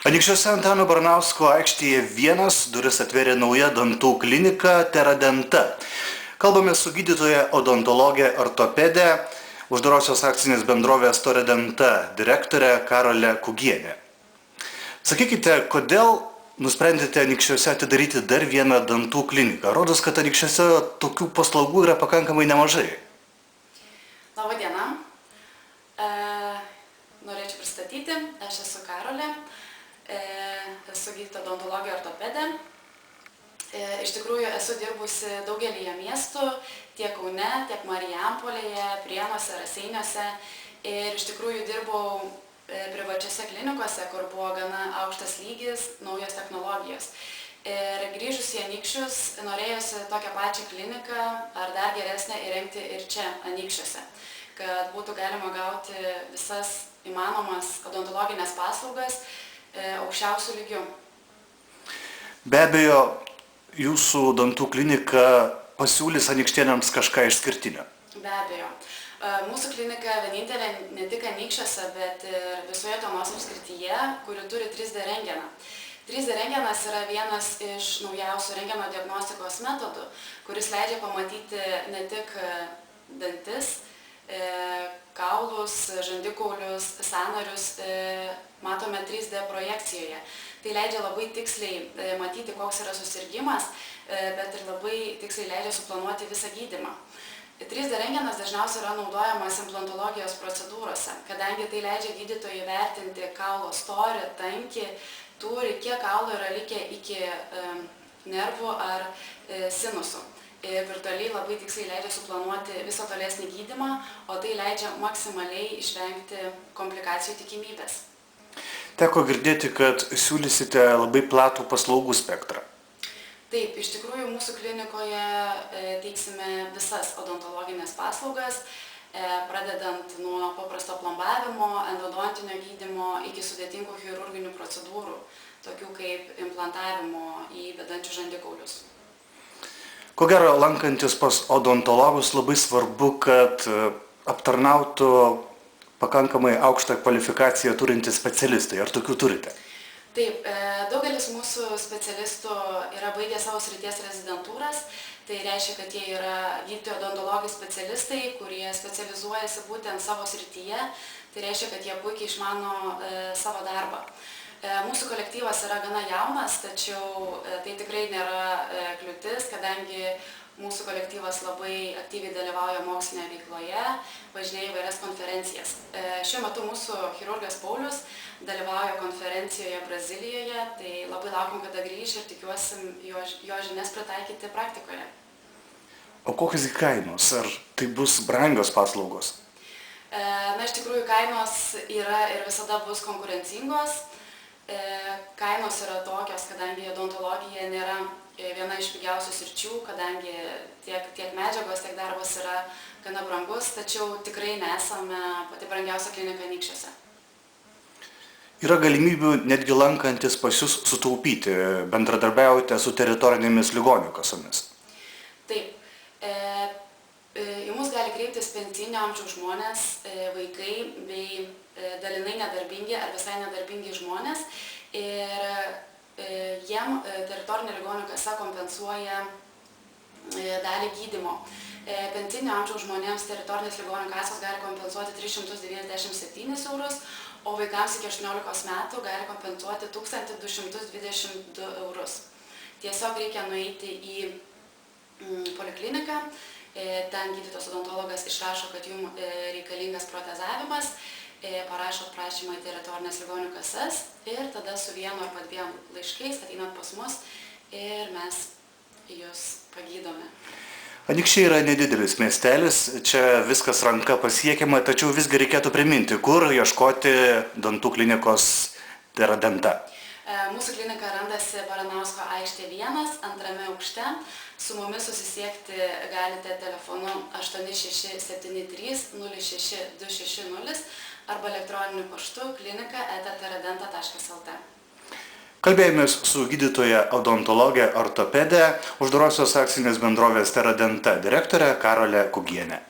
Anykščiuose Antano Baranausko aikštėje 1 duris atvėrė nauja dantų klinika Teradenta. Kalbame su gydytoja odontologė ortopedė, uždarosios akcinės bendrovės Teradenta direktorė Karolė Kugienė. Sakykite, kodėl nusprendėte Anykščiuose atidaryti dar vieną dantų kliniką? Rodos, kad Anykščiuose tokių paslaugų yra pakankamai nemažai. Labą dieną. Norėčiau pristatyti, aš esu Karolė, esu gydytoja odontologė ortopedė. Iš tikrųjų esu dirbusi daugelyje miestų, tiek Kaune, tiek Marijampolėje, Prienuose, Raseiniuose. Ir iš tikrųjų dirbau privačiose klinikose, kur buvo gana aukštas lygis, naujos technologijos. Ir grįžus į Anykščius norėjosi tokią pačią kliniką ar dar geresnę įrengti ir čia Anykščiuose, kad būtų galima gauti visas įmanomas odontologinės paslaugas aukščiausių lygių. Be abejo, jūsų dantų klinika pasiūlys anykštėnams kažką išskirtinio. Be abejo. Mūsų klinika vienintelė ne tik Anykščiuose, bet ir visoje Utenos apskrityje, kuri turi 3D rentgeną. 3D rentgenas yra vienas iš naujausių rentgeno diagnostikos metodų, kuris leidžia pamatyti ne tik dantis, kaulus, žandikaulius, sąnarius matome 3D projekcijoje. Tai leidžia labai tiksliai matyti, koks yra susirgimas, bet ir labai tiksliai leidžia suplanuoti visą gydymą. 3D rentgenas dažniausiai yra naudojamas implantologijos procedūrose, kadangi tai leidžia gydytojui įvertinti kaulo storį, tankį, tūrį, kiek kaulo yra likę iki nervų ar sinusų. Ir virtualiai labai tiksliai leidžia suplanuoti visą tolesnį gydymą, o tai leidžia maksimaliai išvengti komplikacijų tikimybės. Teko girdėti, kad siūlysite labai platų paslaugų spektrą. Taip, iš tikrųjų mūsų klinikoje teiksime visas odontologinės paslaugas, pradedant nuo paprasto plombavimo, endodontinio gydymo iki sudėtingų chirurginių procedūrų, tokių kaip implantavimo į bedančių žandikaulius. Ko gero, lankantis pas odontologus labai svarbu, kad aptarnautų pakankamai aukštą kvalifikaciją turintys specialistai. Ar tokių turite? Taip, daugelis mūsų specialistų yra baigę savo srities rezidentūras. Tai reiškia, kad jie yra gydytojai odontologai specialistai, kurie specializuojasi būtent savo srityje. Tai reiškia, kad jie puikiai išmano savo darbą. Mūsų kolektyvas yra gana jaunas, tačiau tai tikrai nėra kliūtis, kadangi mūsų kolektyvas labai aktyviai dalyvauja mokslinėje veikloje, važinėja įvairias konferencijas. Šiuo metu mūsų chirurgas Paulius dalyvauja konferencijoje Brazilijoje, tai labai laukiam, kada grįš ir tikiuosi jo žinias pritaikyti praktikoje. O kokios kainos? Ar tai bus brangios paslaugos? Iš tikrųjų, kainos yra ir visada bus konkurencingos. Kainos yra tokios, kadangi odontologija nėra viena iš pigiausių sričių, kadangi tiek medžiagos, tiek darbas yra gana brangus, tačiau tikrai nesame pati brangiausia klinika Anykščiuose. Yra galimybių netgi lankantis pas jus sutaupyti, bendradarbiaujate su teritorinėmis ligonių kasomis. Taip. Į mus gali kreiptis pensijinio amžiaus žmonės, vaikai bei dalinai nedarbingi ar visai nedarbingi žmonės. Ir jiem teritorinė ligonių kasa kompensuoja dalį gydymo. Pensijinio amžiaus žmonėms teritorinės ligonių kasos gali kompensuoti 397 eurus, o vaikams iki 18 metų gali kompensuoti 1222 eurus. Tiesiog reikia nueiti į polikliniką. Ten gydytojas odontologas išrašo, kad jums reikalingas protezavimas, parašo prašymą į teritorinės ligonių kasas ir tada su vienu arba dviem laiškais ateinat pas mus ir mes jūs pagydome. Anykščiai yra nedidelis miestelis, čia viskas ranka pasiekiama, tačiau visgi reikėtų priminti, kur ieškoti dantų klinikos Teradenta. Mūsų klinika randasi Baranausko aikštė 1, 2 aukšte. Su mumis susisiekti galite telefonu 8673 06 260 arba elektroniniu paštu klinika@teradenta.lt. Kalbėjomės su gydytoja odontologė ortopedė, uždarosios akcinės bendrovės Teradenta direktorė Karolė Kugienė.